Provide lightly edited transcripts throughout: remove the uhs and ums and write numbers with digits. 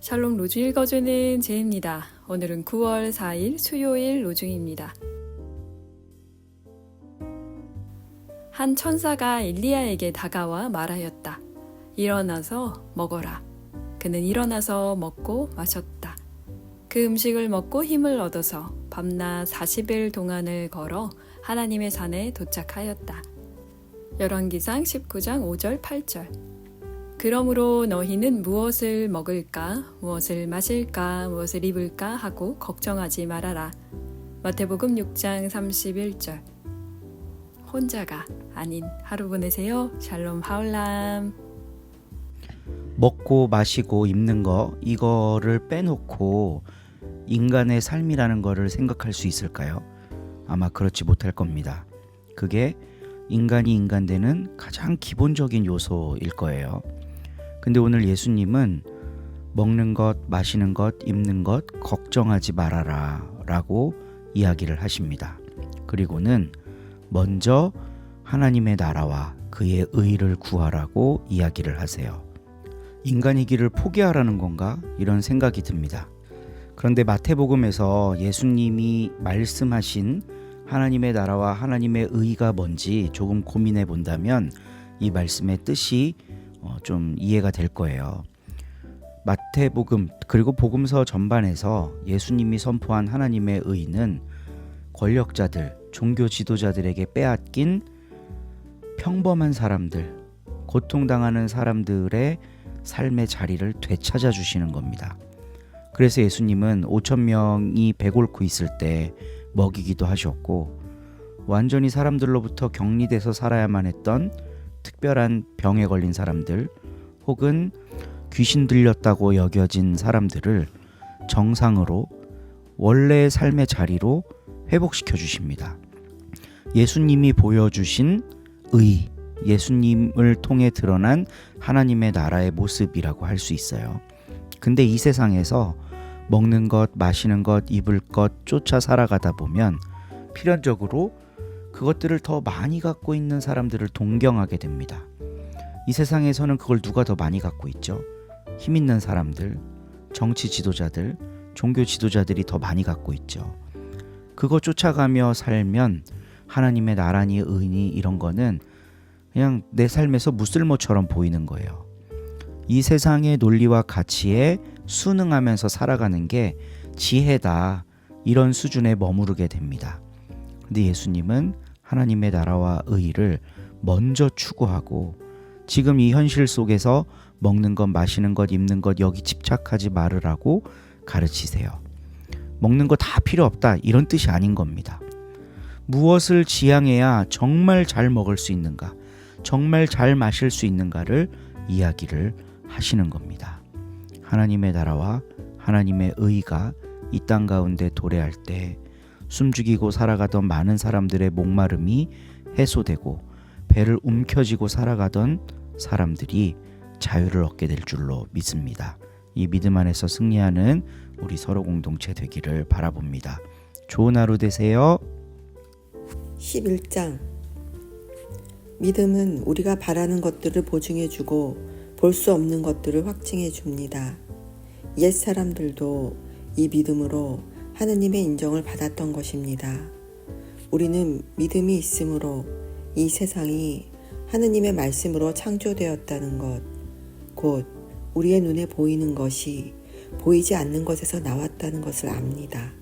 샬롬 로중 읽어주는 제입니다. 오늘은 9월 4일 수요일 로중입니다. 한 천사가 엘리야에게 다가와 말하였다. 일어나서 먹어라. 그는 일어나서 먹고 마셨다. 그 음식을 먹고 힘을 얻어서 밤낮 40일 동안을 걸어 하나님의 산에 도착하였다. 열왕기상 19장 5절 8절. 그러므로 너희는 무엇을 먹을까, 무엇을 마실까, 무엇을 입을까 하고 걱정하지 말아라. 마태복음 6장 31절. 혼자가 아닌 하루 보내세요. 샬롬 하울람. 먹고 마시고 입는 거, 이거를 빼놓고 인간의 삶이라는 거를 생각할 수 있을까요? 아마 그렇지 못할 겁니다. 그게 인간이 인간되는 가장 기본적인 요소일 거예요. 근데 오늘 예수님은 먹는 것, 마시는 것, 입는 것 걱정하지 말아라 라고 이야기를 하십니다. 그리고는 먼저 하나님의 나라와 그의 의를 구하라고 이야기를 하세요. 인간이기를 포기하라는 건가? 이런 생각이 듭니다. 그런데 마태복음에서 예수님이 말씀하신 하나님의 나라와 하나님의 의가 뭔지 조금 고민해 본다면 이 말씀의 뜻이 좀 이해가 될 거예요. 마태복음 그리고 복음서 전반에서 예수님이 선포한 하나님의 의는 권력자들, 종교 지도자들에게 빼앗긴 평범한 사람들, 고통당하는 사람들의 삶의 자리를 되찾아 주시는 겁니다. 그래서 예수님은 5,000명이 배고프고 있을 때 먹이기도 하셨고, 완전히 사람들로부터 격리돼서 살아야만 했던 특별한 병에 걸린 사람들 혹은 귀신 들렸다고 여겨진 사람들을 정상으로 원래의 삶의 자리로 회복시켜 주십니다. 예수님이 보여주신 의, 예수님을 통해 드러난 하나님의 나라의 모습이라고 할 수 있어요. 근데 이 세상에서 먹는 것, 마시는 것, 입을 것 쫓아 살아가다 보면 필연적으로 그것들을 더 많이 갖고 있는 사람들을 동경하게 됩니다. 이 세상에서는 그걸 누가 더 많이 갖고 있죠? 힘 있는 사람들, 정치 지도자들, 종교 지도자들이 더 많이 갖고 있죠. 그거 쫓아가며 살면 하나님의 나라니 의니 이런 거는 그냥 내 삶에서 무쓸모처럼 보이는 거예요. 이 세상의 논리와 가치에 순응하면서 살아가는 게 지혜다, 이런 수준에 머무르게 됩니다. 근데 예수님은 하나님의 나라와 의를 먼저 추구하고 지금 이 현실 속에서 먹는 것, 마시는 것, 입는 것 여기 집착하지 말으라고 가르치세요. 먹는 거 다 필요 없다, 이런 뜻이 아닌 겁니다. 무엇을 지향해야 정말 잘 먹을 수 있는가, 정말 잘 마실 수 있는가를 이야기를 하시는 겁니다. 하나님의 나라와 하나님의 의가 이 땅 가운데 도래할 때 숨죽이고 살아가던 많은 사람들의 목마름이 해소되고 배를 움켜쥐고 살아가던 사람들이 자유를 얻게 될 줄로 믿습니다. 이 믿음 안에서 승리하는 우리 서로 공동체 되기를 바라봅니다. 좋은 하루 되세요. 11장. 믿음은 우리가 바라는 것들을 보증해주고 볼 수 없는 것들을 확증해줍니다. 옛 사람들도 이 믿음으로 하느님의 인정을 받았던 것입니다. 우리는 믿음이 있으므로 이 세상이 하느님의 말씀으로 창조되었다는 것, 곧 우리의 눈에 보이는 것이 보이지 않는 것에서 나왔다는 것을 압니다.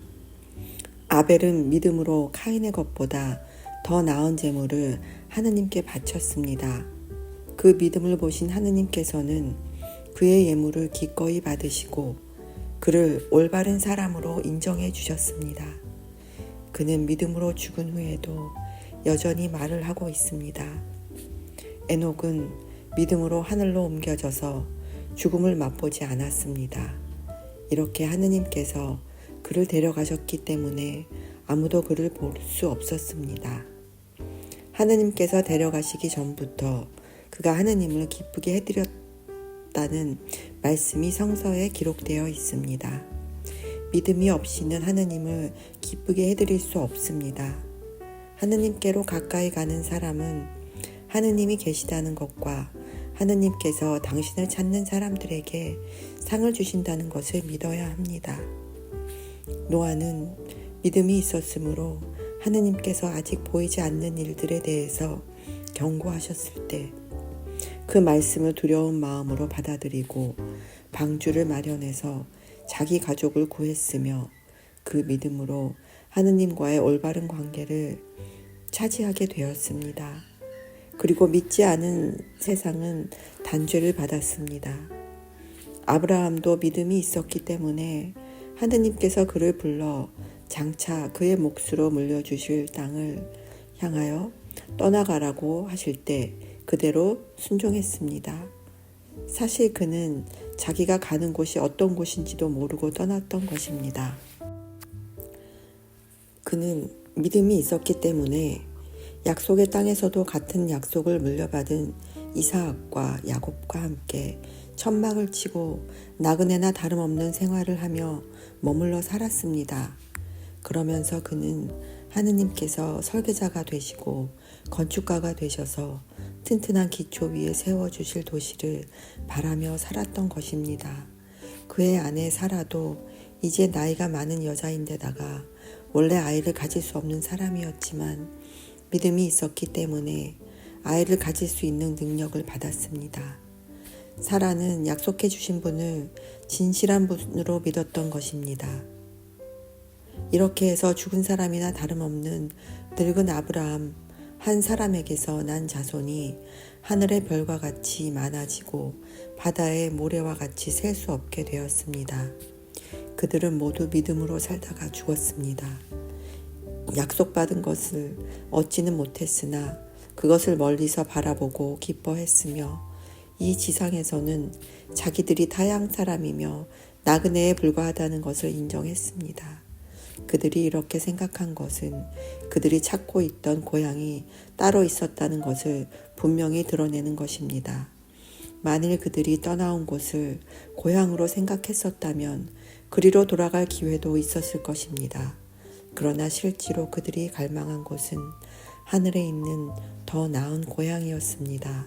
아벨은 믿음으로 카인의 것보다 더 나은 제물을 하느님께 바쳤습니다. 그 믿음을 보신 하느님께서는 그의 예물을 기꺼이 받으시고 그를 올바른 사람으로 인정해 주셨습니다. 그는 믿음으로 죽은 후에도 여전히 말을 하고 있습니다. 에녹은 믿음으로 하늘로 옮겨져서 죽음을 맛보지 않았습니다. 이렇게 하느님께서 그를 데려가셨기 때문에 아무도 그를 볼 수 없었습니다. 하느님께서 데려가시기 전부터 그가 하느님을 기쁘게 해드렸다는 말씀이 성서에 기록되어 있습니다. 믿음이 없이는 하느님을 기쁘게 해드릴 수 없습니다. 하느님께로 가까이 가는 사람은 하느님이 계시다는 것과 하느님께서 당신을 찾는 사람들에게 상을 주신다는 것을 믿어야 합니다. 노아는 믿음이 있었으므로 하느님께서 아직 보이지 않는 일들에 대해서 경고하셨을 때 그 말씀을 두려운 마음으로 받아들이고 방주를 마련해서 자기 가족을 구했으며 그 믿음으로 하느님과의 올바른 관계를 차지하게 되었습니다. 그리고 믿지 않은 세상은 단죄를 받았습니다. 아브라함도 믿음이 있었기 때문에 하느님께서 그를 불러 장차 그의 몫으로 물려주실 땅을 향하여 떠나가라고 하실 때 그대로 순종했습니다. 사실 그는 자기가 가는 곳이 어떤 곳인지도 모르고 떠났던 것입니다. 그는 믿음이 있었기 때문에 약속의 땅에서도 같은 약속을 물려받은 이삭과 야곱과 함께 천막을 치고 나그네나 다름없는 생활을 하며 머물러 살았습니다. 그러면서 그는 하느님께서 설계자가 되시고 건축가가 되셔서 튼튼한 기초 위에 세워주실 도시를 바라며 살았던 것입니다. 그의 아내 사라도 이제 나이가 많은 여자인데다가 원래 아이를 가질 수 없는 사람이었지만 믿음이 있었기 때문에 아이를 가질 수 있는 능력을 받았습니다. 사라는 약속해 주신 분을 진실한 분으로 믿었던 것입니다. 이렇게 해서 죽은 사람이나 다름없는 늙은 아브라함 한 사람에게서 난 자손이 하늘의 별과 같이 많아지고 바다의 모래와 같이 셀 수 없게 되었습니다. 그들은 모두 믿음으로 살다가 죽었습니다. 약속받은 것을 얻지는 못했으나 그것을 멀리서 바라보고 기뻐했으며 이 지상에서는 자기들이 타양 사람이며 나그네에 불과하다는 것을 인정했습니다. 그들이 이렇게 생각한 것은 그들이 찾고 있던 고향이 따로 있었다는 것을 분명히 드러내는 것입니다. 만일 그들이 떠나온 곳을 고향으로 생각했었다면 그리로 돌아갈 기회도 있었을 것입니다. 그러나 실제로 그들이 갈망한 곳은 하늘에 있는 더 나은 고향이었습니다.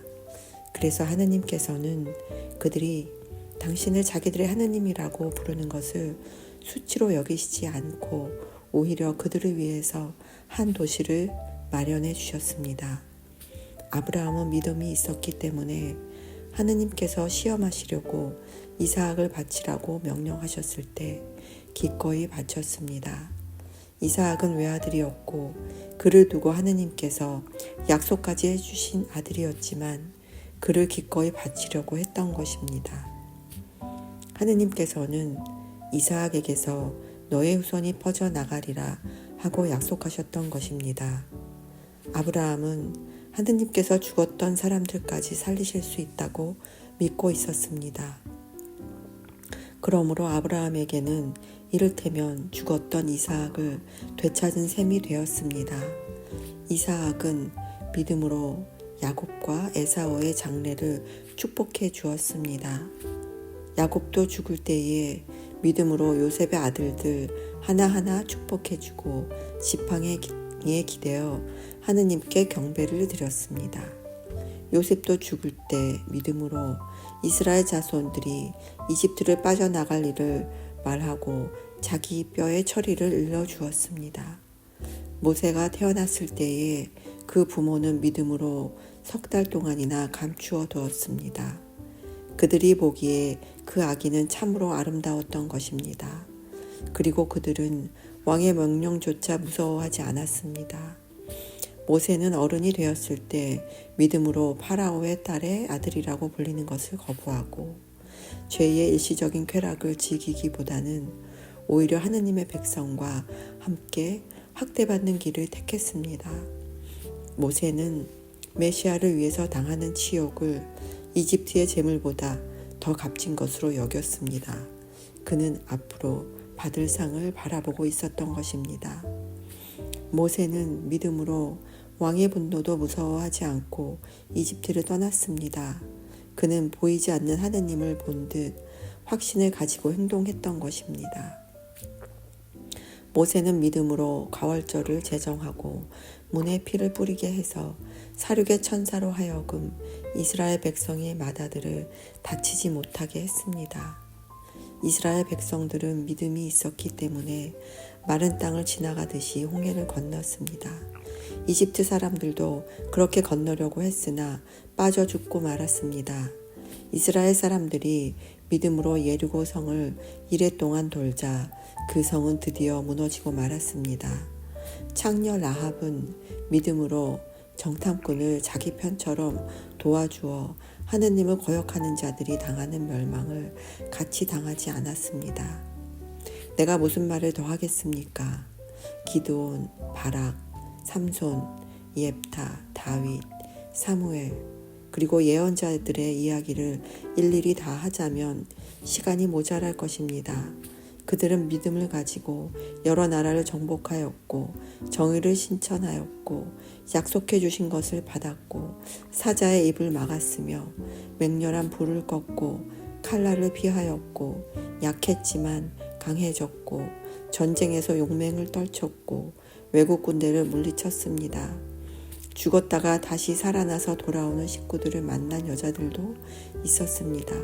그래서 하느님께서는 그들이 당신을 자기들의 하느님이라고 부르는 것을 수치로 여기시지 않고 오히려 그들을 위해서 한 도시를 마련해 주셨습니다. 아브라함은 믿음이 있었기 때문에 하느님께서 시험하시려고 이삭을 바치라고 명령하셨을 때 기꺼이 바쳤습니다. 이삭은 외아들이었고 그를 두고 하느님께서 약속까지 해주신 아들이었지만 그를 기꺼이 바치려고 했던 것입니다. 하느님께서는 이삭에게서 너의 후손이 퍼져나가리라 하고 약속하셨던 것입니다. 아브라함은 하느님께서 죽었던 사람들까지 살리실 수 있다고 믿고 있었습니다. 그러므로 아브라함에게는 이를테면 죽었던 이삭을 되찾은 셈이 되었습니다. 이삭은 믿음으로 야곱과 에사오의 장래를 축복해 주었습니다. 야곱도 죽을 때에 믿음으로 요셉의 아들들 하나하나 축복해주고 지팡이에 기대어 하느님께 경배를 드렸습니다. 요셉도 죽을 때 믿음으로 이스라엘 자손들이 이집트를 빠져나갈 일을 말하고 자기 뼈의 처리를 일러주었습니다. 모세가 태어났을 때에 그 부모는 믿음으로 3달 동안이나 감추어 두었습니다. 그들이 보기에 그 아기는 참으로 아름다웠던 것입니다. 그리고 그들은 왕의 명령조차 무서워하지 않았습니다. 모세는 어른이 되었을 때 믿음으로 파라오의 딸의 아들이라고 불리는 것을 거부하고 죄의 일시적인 쾌락을 즐기기보다는 오히려 하느님의 백성과 함께 학대받는 길을 택했습니다. 모세는 메시아를 위해서 당하는 치욕을 이집트의 재물보다 더 값진 것으로 여겼습니다. 그는 앞으로 받을 상을 바라보고 있었던 것입니다. 모세는 믿음으로 왕의 분노도 무서워하지 않고 이집트를 떠났습니다. 그는 보이지 않는 하느님을 본 듯 확신을 가지고 행동했던 것입니다. 모세는 믿음으로 가월절을 제정하고 문에 피를 뿌리게 해서 사륙의 천사로 하여금 이스라엘 백성의 맏아들을 다치지 못하게 했습니다. 이스라엘 백성들은 믿음이 있었기 때문에 마른 땅을 지나가듯이 홍해를 건넜습니다. 이집트 사람들도 그렇게 건너려고 했으나 빠져 죽고 말았습니다. 이스라엘 사람들이 믿음으로 예리고 성을 이레 동안 돌자 그 성은 드디어 무너지고 말았습니다. 창녀 라합은 믿음으로 정탐꾼을 자기 편처럼 도와주어 하느님을 거역하는 자들이 당하는 멸망을 같이 당하지 않았습니다. 내가 무슨 말을 더 하겠습니까? 기드온, 바락, 삼손, 옙타, 다윗, 사무엘, 그리고 예언자들의 이야기를 일일이 다 하자면 시간이 모자랄 것입니다. 그들은 믿음을 가지고 여러 나라를 정복하였고 정의를 신천하였고 약속해 주신 것을 받았고 사자의 입을 막았으며 맹렬한 불을 껐고 칼날을 피하였고 약했지만 강해졌고 전쟁에서 용맹을 떨쳤고 외국 군대를 물리쳤습니다. 죽었다가 다시 살아나서 돌아오는 식구들을 만난 여자들도 있었습니다.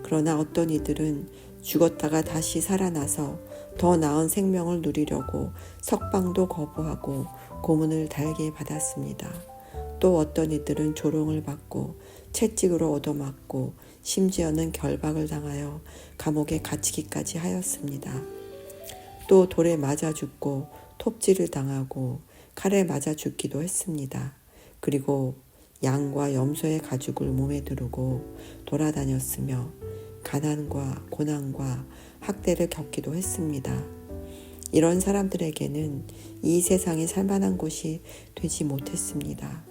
그러나 어떤 이들은 죽었다가 다시 살아나서 더 나은 생명을 누리려고 석방도 거부하고 고문을 달게 받았습니다. 또 어떤 이들은 조롱을 받고 채찍으로 얻어맞고 심지어는 결박을 당하여 감옥에 갇히기까지 하였습니다. 또 돌에 맞아 죽고 톱질을 당하고 칼에 맞아 죽기도 했습니다. 그리고 양과 염소의 가죽을 몸에 두르고 돌아다녔으며 가난과 고난과 학대를 겪기도 했습니다. 이런 사람들에게는 이 세상이 살만한 곳이 되지 못했습니다.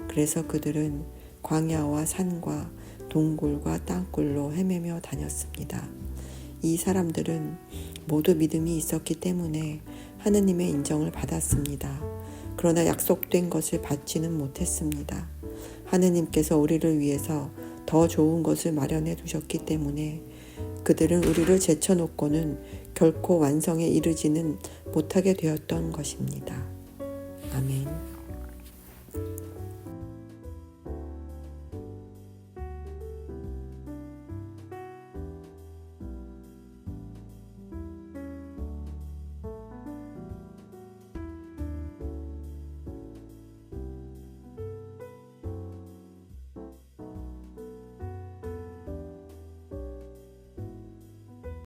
그래서 그들은 광야와 산과 동굴과 땅굴로 헤매며 다녔습니다. 이 사람들은 모두 믿음이 있었기 때문에 하느님의 인정을 받았습니다. 그러나 약속된 것을 받지는 못했습니다. 하느님께서 우리를 위해서 더 좋은 것을 마련해 두셨기 때문에 그들은 우리를 제쳐놓고는 결코 완성에 이르지는 못하게 되었던 것입니다. 아멘.